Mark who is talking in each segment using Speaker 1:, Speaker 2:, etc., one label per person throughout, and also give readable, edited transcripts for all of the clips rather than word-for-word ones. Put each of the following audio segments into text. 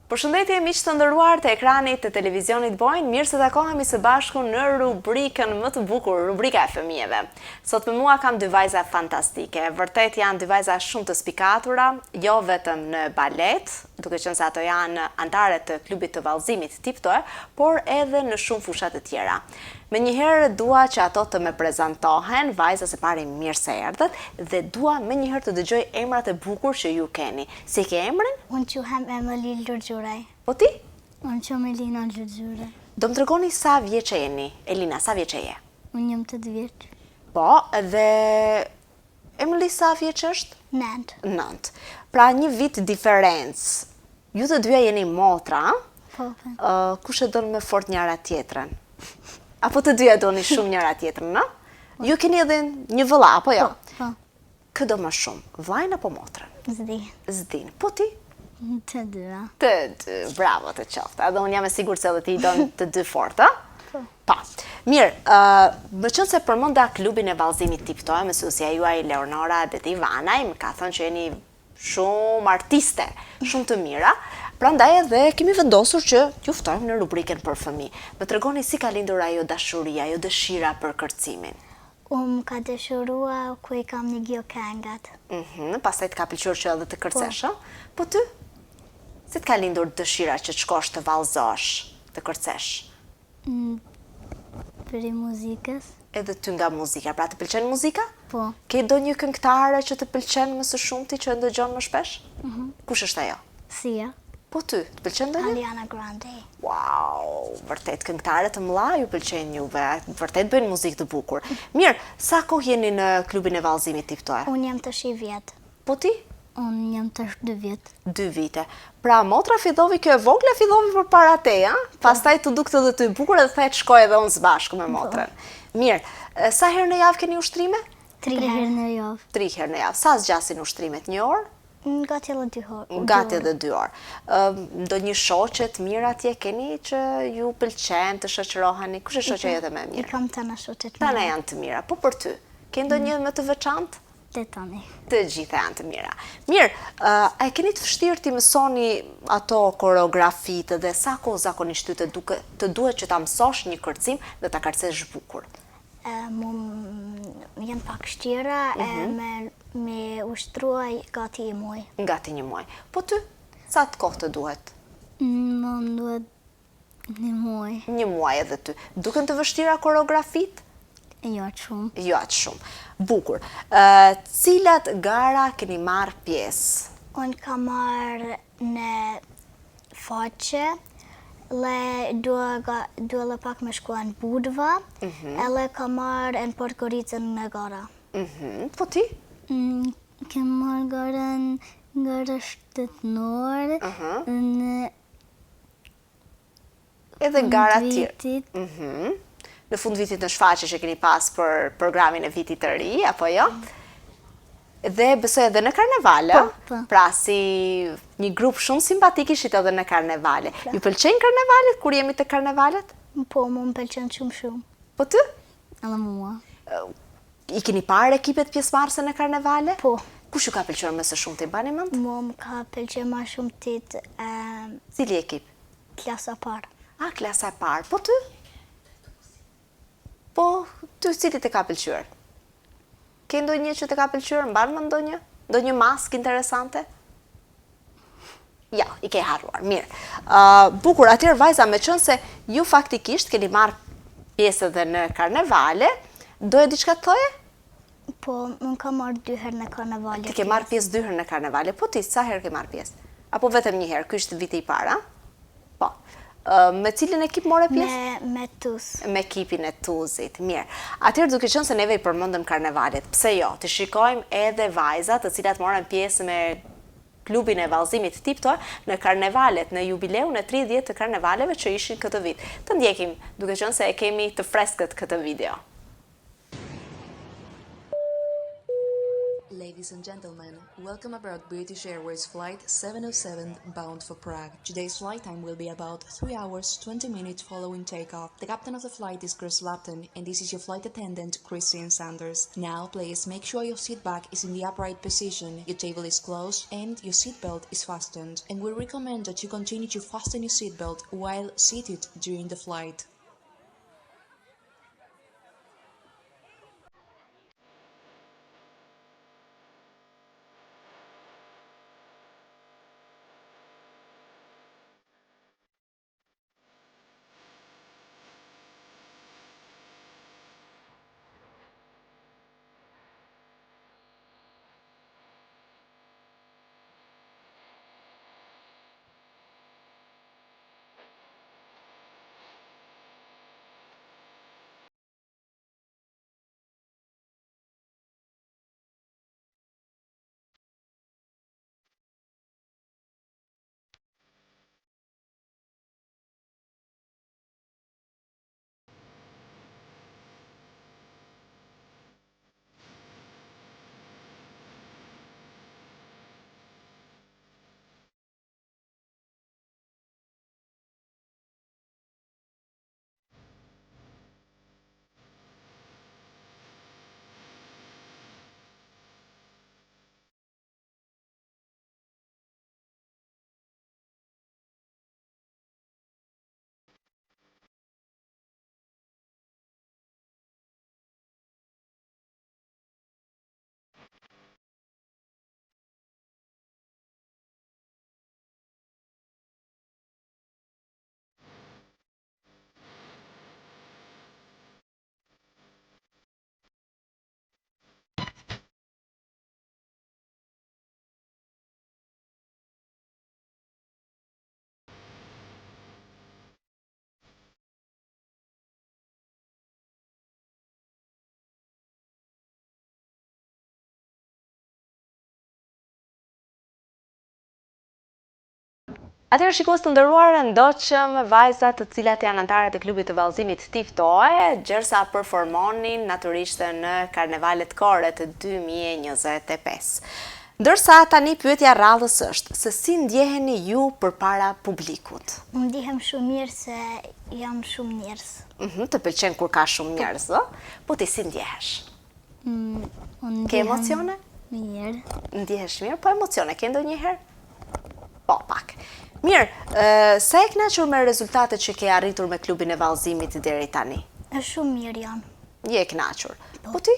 Speaker 1: Përshëndetje miq të nderuar të ekranit të televizionit Bojnë, mirë se takohemi së bashku në rubrikën më të bukur, rubrika e fëmijëve. Sot me mua kam dy vajza fantastike, vërtet janë dy vajza shumë të spikatura, jo vetëm në balet, duke qenë se ato janë anëtare të klubit të vallëzimit Tiptoe, por edhe në shumë fusha të tjera. Menjëherë dua që ato të më prezantohen, vajza së pari mirë se erdhët, dhe dua menjëherë të dëgjoj emrat e bukur që ju keni. Si ke emrin?
Speaker 2: Unë quhem Emily Lurgjuraj.
Speaker 1: Po ti?
Speaker 2: Unë quhem Elina Lurgjuraj.
Speaker 1: Do më tregoni sa vjeçë jeni? Elina, sa vjeçë je?
Speaker 2: Unë jam 8 vjeç.
Speaker 1: Po, dhe Emily sa vjeç është?
Speaker 2: 9.
Speaker 1: 9. Pra një vit diferencë. Ju të dyja jeni motra,
Speaker 2: Po.
Speaker 1: kush e don më fort njëra tjetrën? Apo të dyja doni shumë njëra tjetrën, no? Ju keni edhe një vëlla, apo jo?
Speaker 2: Po.
Speaker 1: Kë do më shumë, vllajën apo motrën?
Speaker 2: Zdi.
Speaker 1: Zdin. Po ti?
Speaker 2: Të dyja.
Speaker 1: Të dy, bravo të qoftë. Edhe unë jam e sigurt se edhe ti don të dy fort, a?
Speaker 2: Po.
Speaker 1: Pa. Mirë, më qënë se përmenda klubin e vallëzimit Tiptoe, mësuesja juaj Leonora dhe Ivanaj, më ka thënë që jeni shumë artiste, shumë të mira. Prandaj edhe kemi vendosur që t'ju ftojmë në rubrikën për fëmijë. Më tregoni si ka lindur ajo dashuria, ajo dëshira për kërcimin.
Speaker 2: Unë ka dëshirua ku I kam një geokengat.
Speaker 1: Pastaj të ka pëlqyer që edhe të kërcesh, ë? Po ty? Si të ka lindur dëshira që të shkosh të vallëzosh, të kërcesh?
Speaker 2: Për I muzikës.
Speaker 1: Edhe ty nga muzika, pra të pëlqen muzika?
Speaker 2: Po.
Speaker 1: Ke ndonjë këngëtare që të pëlqen më së shumti që ndëgjon më shpesh? Kush është ajo?
Speaker 2: Sia.
Speaker 1: Po ty, të pëlqen ndonjë?
Speaker 2: Ariana Grande.
Speaker 1: Wow, vërtet këngëtare të mëdha ju pëlqejnë juve, vërtet bëjnë muzikë të bukur. Mirë, sa kohë jeni në klubin e vallëzimit Tiptoe?
Speaker 2: Unë jam të 7 vjet.
Speaker 1: Po ti?
Speaker 2: Unë jam të 2 vjet.
Speaker 1: 2 vite. Pra motra filloi kjo e vogla filloi përpara te, a? Pastaj tu dukte edhe ty bukur edhe the të shkoj edhe unë së bashku me motrën. Mirë, sa herë në javë keni ushtrime?
Speaker 2: 3 herë në javë.
Speaker 1: 3 herë në javë. Sa zgjasin ushtrimet? 1 orë?
Speaker 2: Gati edhe 2 orë.
Speaker 1: Gati edhe 2 orë. Ndonjë shoqe të mirë atje keni që ju pëlqen të shoqëroheni? Kush është shoqja jote më e
Speaker 2: I
Speaker 1: mirë?
Speaker 2: kam të në shoqet
Speaker 1: Tana
Speaker 2: mira.
Speaker 1: janë të mira, po për ty, ke ndonjë më të veçantë?
Speaker 2: Të tani.
Speaker 1: Të gjitha janë të mira. Mirë, a e keni të vështirë t'i mësoni ato koreografitë dhe sa kohë zakonisht ty të duhet që ta mësosh një kërcim dhe ta kërcesh bukur?
Speaker 2: Janë pak shtira me ushtruaj gati 1 muaj.
Speaker 1: Gati 1 muaj. Po ty, sa të kohë të duhet?
Speaker 2: Më duhet 1 muaj.
Speaker 1: 1 muaj edhe ty. Duken të vështira koreografitë?
Speaker 2: Jo atë shumë.
Speaker 1: Jo atë shumë. Bukur. Cilat gara keni marrë pjesë?
Speaker 2: Unë ka marrë në faqe, duhe pak me shkua në Budva, edhe ka marrë në Podgoricën në gara.
Speaker 1: Po ti?
Speaker 2: Kem marrë gara shtetënore, në
Speaker 1: Edhe gara tjerë.
Speaker 2: vitit.
Speaker 1: Në fund vitit në shfaqje që keni pas për programin e vitit të ri, apo jo? Dhe besoj edhe në karnevale,
Speaker 2: Po.
Speaker 1: pra si një grup shumë simpatik ishit edhe në karnevale. Ju pëlqejnë karnevalet, kur jemi të karnevalet?
Speaker 2: Po, më pëlqen shumë.
Speaker 1: Po ty?
Speaker 2: Edhe mua.
Speaker 1: I keni parë ekipet pjesëmarrëse në karnevale?
Speaker 2: Po.
Speaker 1: Kush ju ka pëlqyer më së shumti, bani mend?
Speaker 2: Mua më ka pëlqen ma shumë tit
Speaker 1: Cili ekip?
Speaker 2: klasa parë.
Speaker 1: Klasa e parë. Po ty? Po, ty cili të ka pëlqyer? Ke ndonjë që të ka pëlqyer, mban më ndonjë? Ndonjë maskë interesante? Ja, I ke harruar. Mirë. Bukur, atëherë vajza, me qenë se ju faktikisht keni marrë pjesë edhe në karnevale, doje diçka të thoje?
Speaker 2: Po, unë ka marrë 2 herë në karnevale.
Speaker 1: Ti ke marrë pjesë 2 herë në karnevale, po ti sa herë ke marrë pjesë? Apo vetëm 1 herë? Ky është viti I para? Po. Me cilin ekip more pjesë?
Speaker 2: Me Tuz.
Speaker 1: Me ekipin e Tuzit, mirë. Atëherë duke qenë se neve I përmendëm karnevalet, pse jo, të shikojmë edhe vajzat të cilat morën pjesë me klubin e vallëzimit Tiptoe në karnevalet, në jubileun e 30 të karnevaleve që ishin këtë vit. Të ndjekim, duke qenë se e kemi të freskët këtë video.
Speaker 3: Ladies and gentlemen, welcome aboard British Airways Flight 707 bound for Prague. Today's flight time will be about 3 hours 20 minutes following takeoff. The captain of the flight is Chris Lapton, and this is your flight attendant, Christine Sanders. Now, please make sure your seat back is in the upright position, your table is closed, and your seatbelt is fastened. And we recommend that you continue to fasten your seatbelt while seated during the flight.
Speaker 1: Atëherë shikues të nderuar, ndoqëm vajzat të cilat janë anëtarë të klubit të vallëzimit Tiftoe, gjërsa performonin natyrisht në karnevalet kore të 2025. Ndërsa tani pyetja rradhës është, se si ndjeheni ju përpara publikut?
Speaker 2: Unë ndihem shumë mirë se jam shumë njerëz.
Speaker 1: Të pëlqen kur ka shumë njerëz, ë? Po ti si ndjehesh? Ke emocione?
Speaker 2: Mirë.
Speaker 1: Ndjehesh mirë, po emocione ke ndonjëherë? Po, pak. Mirë, sa e kënaqur me rezultatet që ke arritur me klubin e vallëzimit deri tani?
Speaker 2: Shumë mirë janë.
Speaker 1: Je e kënaqur. Po ti?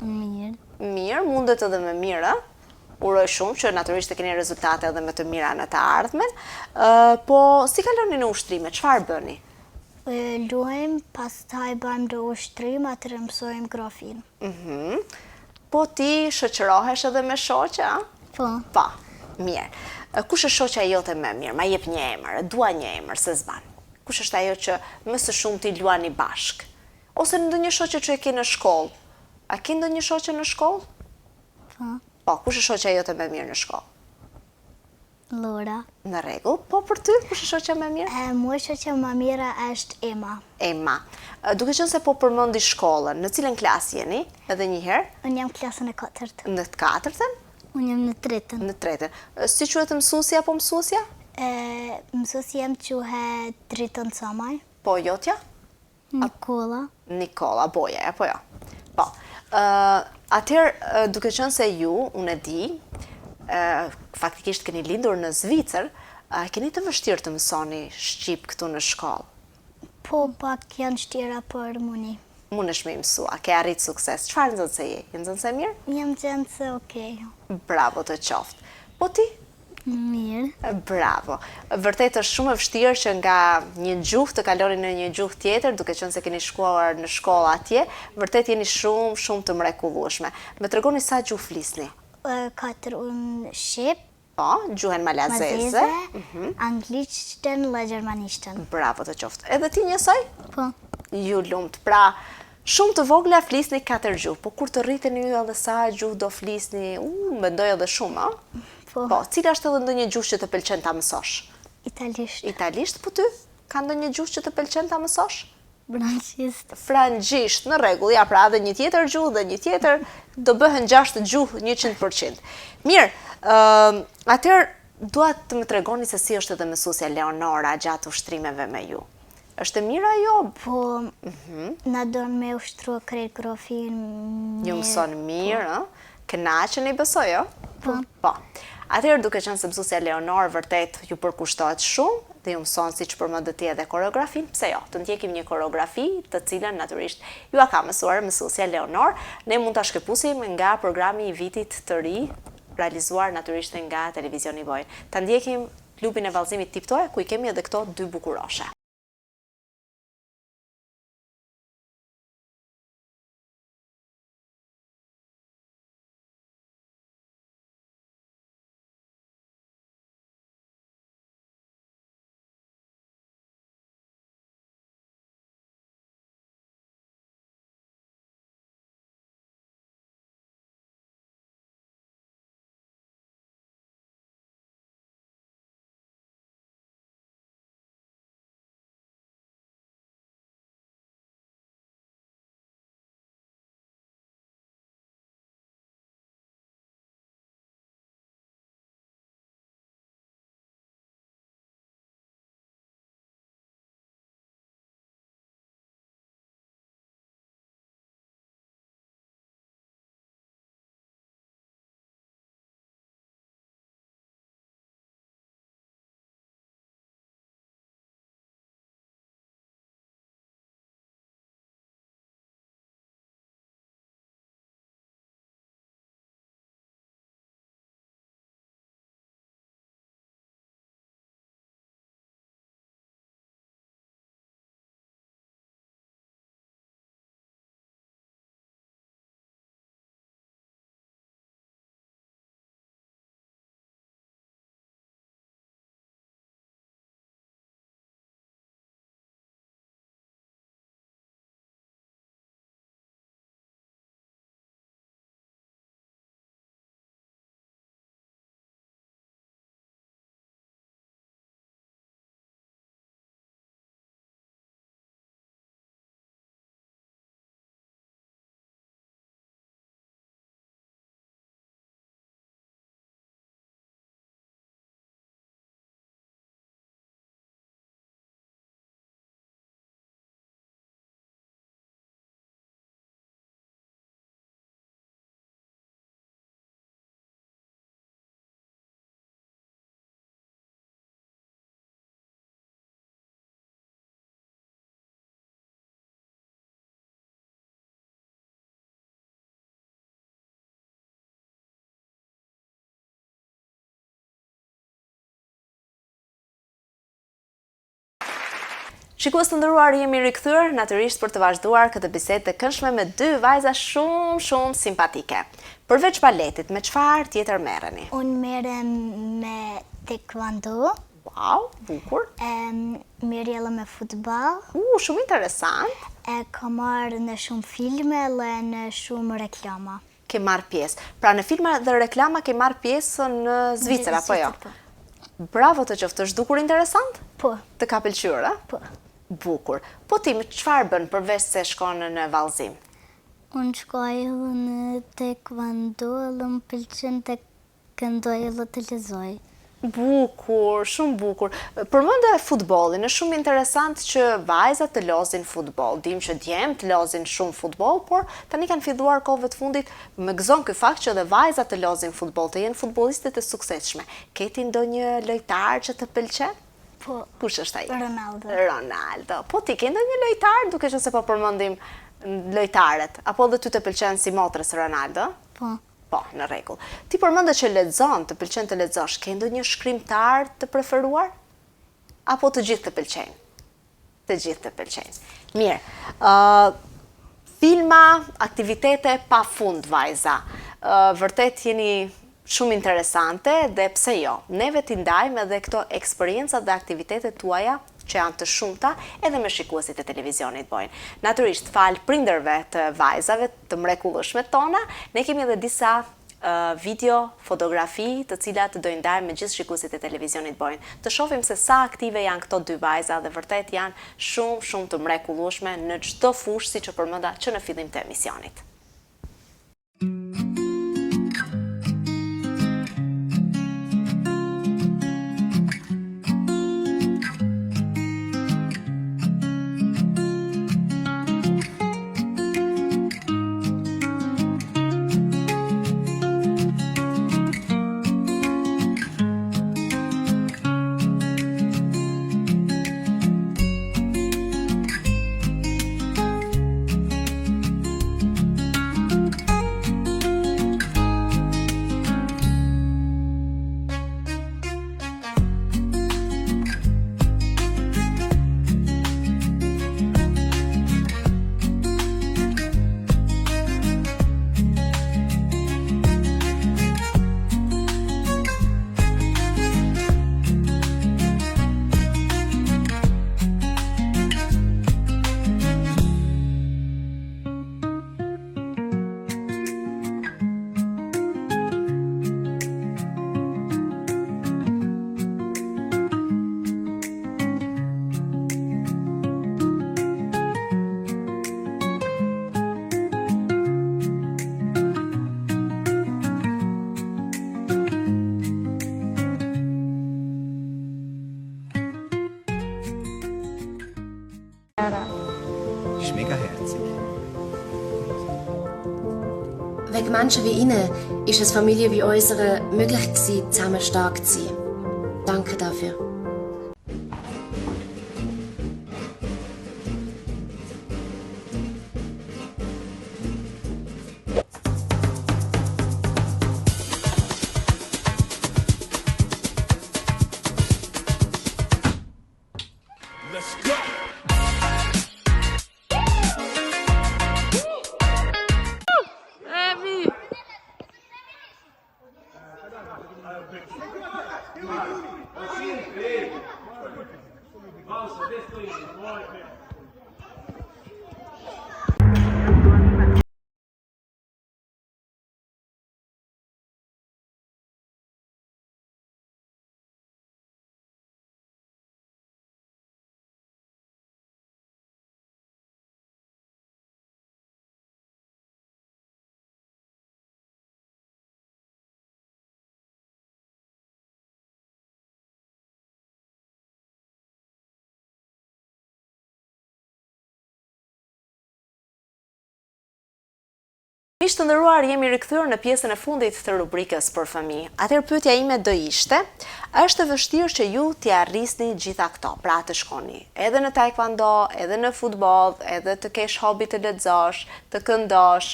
Speaker 2: Mirë.
Speaker 1: Mirë, mundet edhe me mirë, uroj shumë që natyrisht të keni rezultate edhe me të mira në të ardhmen. Po si kaloni në ushtrime? Çfarë bëni?
Speaker 2: Luajmë, pastaj bëjmë do ushtrim, atëherë mësojmë grafin.
Speaker 1: Po ti shoqërohesh edhe me shoqe, a?
Speaker 2: Po.
Speaker 1: Po, mirë. Kush është shoqja jote më e mirë? Ma jep një emër, dua një emër se s'ban. Kush është ajo që më së shumti luani bashk? Ose ndonjë shoqe që e ke në shkollë? A ke ndonjë shoqe në shkollë?
Speaker 2: Po.
Speaker 1: Po, kush është shoqja jote më e mirë në shkollë?
Speaker 2: Lora.
Speaker 1: Në rregull, po për ty, kush është shoqja më e mirë?
Speaker 2: Mua shoqja më e mira është Emma.
Speaker 1: Emma. Duke qenë se po përmendi shkollën, në cilën klasë jeni? Edhe një herë?
Speaker 2: Unë jam klasën e 4.
Speaker 1: Në të 4-ën?
Speaker 2: Unë jam në 3.
Speaker 1: Në 3-ën. Si quhet mësuesja apo mësuesja?
Speaker 2: Mësuesja jam quhet Driton Camaj.
Speaker 1: Po jotja?
Speaker 2: Nikola.
Speaker 1: Nikola Boja, apo jo? Po. Atëherë, duke qenë se ju, unë e di, faktikisht keni lindur në Zvicër, keni të vështirë të mësoni shqip këtu në shkollë.
Speaker 2: Po, pak janë shtira për muni.
Speaker 1: Mundesh me mësua, ke arrit sukses. Çfarë nxënëse je? Je nxënëse mirë?
Speaker 2: Jam nxënëse okej.
Speaker 1: Bravo të qoftë. Po ti?
Speaker 2: Mirë.
Speaker 1: Bravo. Vërtet është shumë e vështirë që nga një gjuhë të kaloni në një gjuhë tjetër, duke qenë se keni shkuar në shkollë atje, vërtet jeni shumë të mrekullueshme. Më tregoni sa gjuhë flisni?
Speaker 2: 4 unë shqip.
Speaker 1: Po, gjuhën malazeze.
Speaker 2: Anglishtën dhe gjermanishtën.
Speaker 1: Bravo të qoftë. Edhe ti njësoj?
Speaker 2: Po.
Speaker 1: Ju lumt. Pra, shumë të vogla flisni 4 gjuhë, po kur të rriteni ju edhe sa gjuhë do flisni, mendoj edhe shumë, a?
Speaker 2: Po.
Speaker 1: Po, cila është edhe ndonjë gjuhë që të pëlqen ta mësosh?
Speaker 2: Italisht.
Speaker 1: Italisht, po ty? Ka ndonjë gjuhë që të pëlqen ta mësosh?
Speaker 2: Franqisht.
Speaker 1: Frangjisht, në rregull, ja pra dhe një tjetër gjuhë dhe një tjetër do bëhen 6 gjuhë 100%. Mirë, atëherë dua të më tregoni se si është edhe mësuesja Leonora gjatë ushtrimeve me ju. Është e mirë ajo?
Speaker 2: Po, na don me ushtru kaligrafin.
Speaker 1: Ju mëson mirë, kënaqen i besoj, jo? Po. Atëherë duke qenë se mësuesja Leonor vërtet ju përkushtohet shumë dhe ju mëson siç përmendet ti edhe koreografin, pse jo? Të ndjekim një koreografi të cilën natyrisht ju a ka mësuar mësuesja Leonor. Ne mund ta shkëpusim nga programi i vitit të ri realizuar natyrisht nga televizioni Vojnë. Ta ndjekim klubin e vallëzimit Tiptoje ku I kemi edhe këto dy bukuroshe. Shikues të nderuar, jemi rikthyer natyrisht për të vazhduar këtë bisedë të këndshme me dy vajza shumë simpatike. Përveç baletit, me çfarë tjetër merreni?
Speaker 2: Unë merrem me taekwondo.
Speaker 1: Wow, bukur.
Speaker 2: Mirjella me futbal.
Speaker 1: Shumë interesant.
Speaker 2: E kam marrë në shumë filme dhe në shumë reklama.
Speaker 1: Ke marrë pjesë. Pra në filma dhe reklama ke marrë pjesë në Zvicër, apo jo? Bravo të qoftë, është dukur interesant?
Speaker 2: Po.
Speaker 1: Të ka pëlqyer, a?
Speaker 2: Po.
Speaker 1: Bukur. Po ti, çfarë bën përveç se shkon në vallëzim?
Speaker 2: Unë shkoj në taekwondo dhe më pëlqen të këndoj dhe të lexoj.
Speaker 1: Bukur, shumë bukur. Përmende futbollin, është shumë interesant që vajzat të lozin futboll. Dim që djemt lozin shumë futboll, por tani kanë filluar kohëve të fundit më gëzon ky fakt që edhe vajzat të lozin futboll, të jenë futbolliste të suksesshme. Ke ti ndonjë lojtar që të pëlqen?
Speaker 2: Po.
Speaker 1: Kush është ai?
Speaker 2: Ronaldo.
Speaker 1: Po ti ke ndonjë lojtar, duke qenë se po përmendim lojtarët, apo edhe ty të pëlqen si motrës Ronaldo?
Speaker 2: Po.
Speaker 1: Po, në rregull. Ti përmende që lexon, të pëlqen të lexosh, ke ndonjë shkrimtar të preferuar? Apo të gjithë të pëlqejnë? Të gjithë të pëlqejnë. Mirë. Filma, aktivitete pafund vajza. Vërtet jeni shumë interesante dhe pse jo. Neve t'i ndajmë edhe këto eksperiencat dhe aktivitetet tuaja që janë të shumta edhe me shikuesit e televizionit Vojnë. Natyrisht, fal prindërve të vajzave të mrekullueshme tona, ne kemi edhe disa video, fotografi të cilat të dojnë ndarë me gjithë shikuesit e televizionit Bojnë. Të shohim se sa aktive janë këto dy vajza dhe vërtet janë shumë të mrekullueshme në çdo fushë siç e përmenda që në fillim të emisionit.
Speaker 4: Schmeckt herzig.
Speaker 5: Wegen Menschen wie Ihnen ist es Familie wie unsere möglich gewesen, zusammen stark zu sein. Danke dafür.
Speaker 6: Let's go!
Speaker 1: Miq të nderuar, jemi rikthyer në pjesën e fundit të rubrikës për fëmijë. Atëherë pyetja ime do ishte, është e vështirë që ju t'i arrisni gjitha këto, pra të shkoni edhe në taekwondo, edhe në futboll, edhe të kesh hobi të lexosh, të këndosh,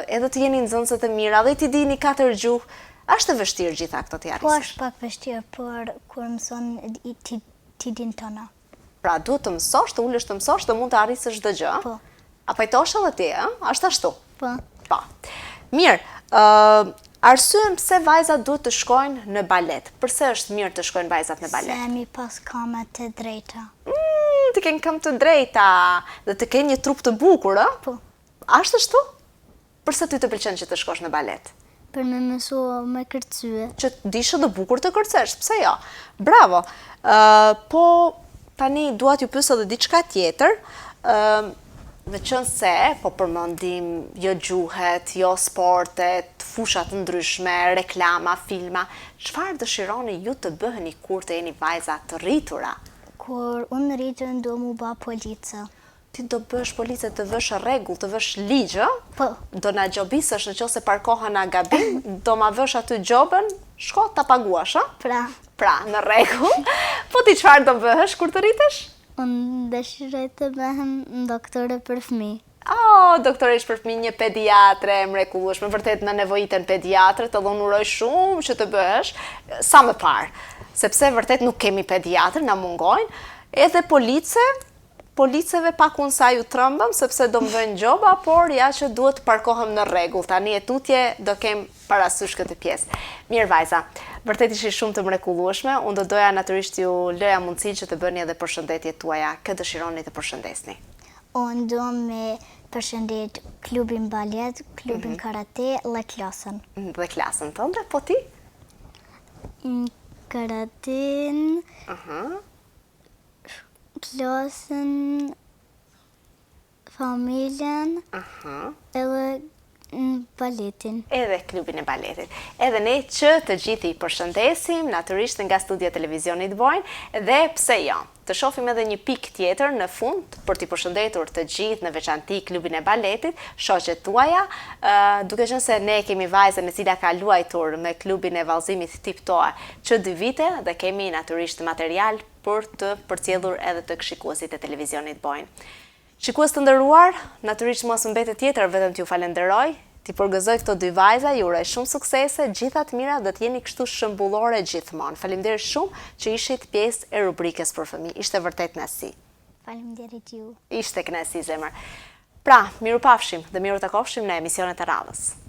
Speaker 1: edhe të jeni nxënëse të mira dhe t'i dini 4 gjuhë. Është e vështirë gjitha këto t'i
Speaker 2: Po
Speaker 1: arrisni?
Speaker 2: është pak vështirë, por kur mëson ti din tona.
Speaker 1: Pra duhet të mësosh, të ulesh të mësosh, të mund të arrisësh çdo gjë?
Speaker 2: Po.
Speaker 1: A pajtosh edhe ti, ë? Është ashtu?
Speaker 2: Po.
Speaker 1: Po. Mirë, arsyen pse vajzat duhet të shkojnë në balet? Përse është mirë të shkojnë vajzat në balet?
Speaker 2: Se mi pas kama të drejta.
Speaker 1: Të kenë këmbë të drejta dhe të kenë një trup të bukur, ë?
Speaker 2: Po.
Speaker 1: Ashtë ashtu? Përse ty të pëlqen që të shkosh në balet?
Speaker 2: Për me mësu me kërcye.
Speaker 1: Që dishë dhe bukur të kërcesh, pse jo? Bravo! Po, tani duat ju pyes edhe diçka tjetër, në qënë se, po përmendim jo gjuhet, jo sportet, fushat të ndryshme, reklama, filma, çfarë dëshironi ju të bëheni kur të jeni vajza të rritura?
Speaker 2: Kur unë rritën do mu ba policë.
Speaker 1: Ti do bësh police, të vësh rregull, të vësh ligj, ë?
Speaker 2: Po.
Speaker 1: Do na gjobisësh nëse parkohen na gabim, do ma vësh aty gjobën, shko ta paguash, ë? Pra, në rregull. Po ti çfarë do bëhesh kur të rritesh?
Speaker 2: Unë dëshiroj të bëhem doktore për fëmijë.
Speaker 1: Oh, doktoresh për fëmijë, një pediatre mrekullueshme, vërtet na nevojiten pediatrët, edhe unë uroj shumë që të bëhesh sa më parë, sepse vërtet nuk kemi pediatër, na mungojnë, edhe policeve pak unë sa ju trëmbëm, sepse do më vënë gjoba, por ja që duhet të parkohem në rregull. Tani e tutje do kem parasysh këtë pjesë. Mirë vajza, vërtet ishi shumë të mrekullueshme, unë do doja natyrisht ju lëja mundësi që të bëni edhe përshëndetjet tuaja, kë dëshironi të përshëndesni.
Speaker 2: Unë do me përshëndet klubin balet, klubin karate dhe klasën.
Speaker 1: Dhe klasën tënde, po ti?
Speaker 2: Karaten, klasën, familjen, edhe baletin.
Speaker 1: Edhe klubin e baletit. Edhe ne që të gjithë i përshëndesim, natyrisht nga studia televizionit Vojnë, dhe pse jo, të shohim edhe një pikë tjetër në fund për t'i përshëndetur të gjithë në veçanti klubin e baletit, shoqet tuaja, duke qenë se ne kemi vajzën e cila ka luajtur me klubin e vallëzimit Tiptoa që 2 vite dhe kemi natyrisht material për të përcjellur edhe të shikuesit e televizionit Vojnë. Shikues të nderuar, natyrisht mos më mbetet tjetër vetëm t'ju falenderoj, t'i përgëzoj këto 2 vajza, ju uroj shumë suksese, gjitha të mira dhe t'jeni kështu shëmbullore gjithmonë. Faleminderit shumë që ishit pjesë e rubrikës për fëmijë. Ishte vërtet kënaqësi.
Speaker 2: Faleminderit ju.
Speaker 1: Ishte kënaqësi zemër. Pra, mirupafshim dhe miru takofshim në emisionet e radhës.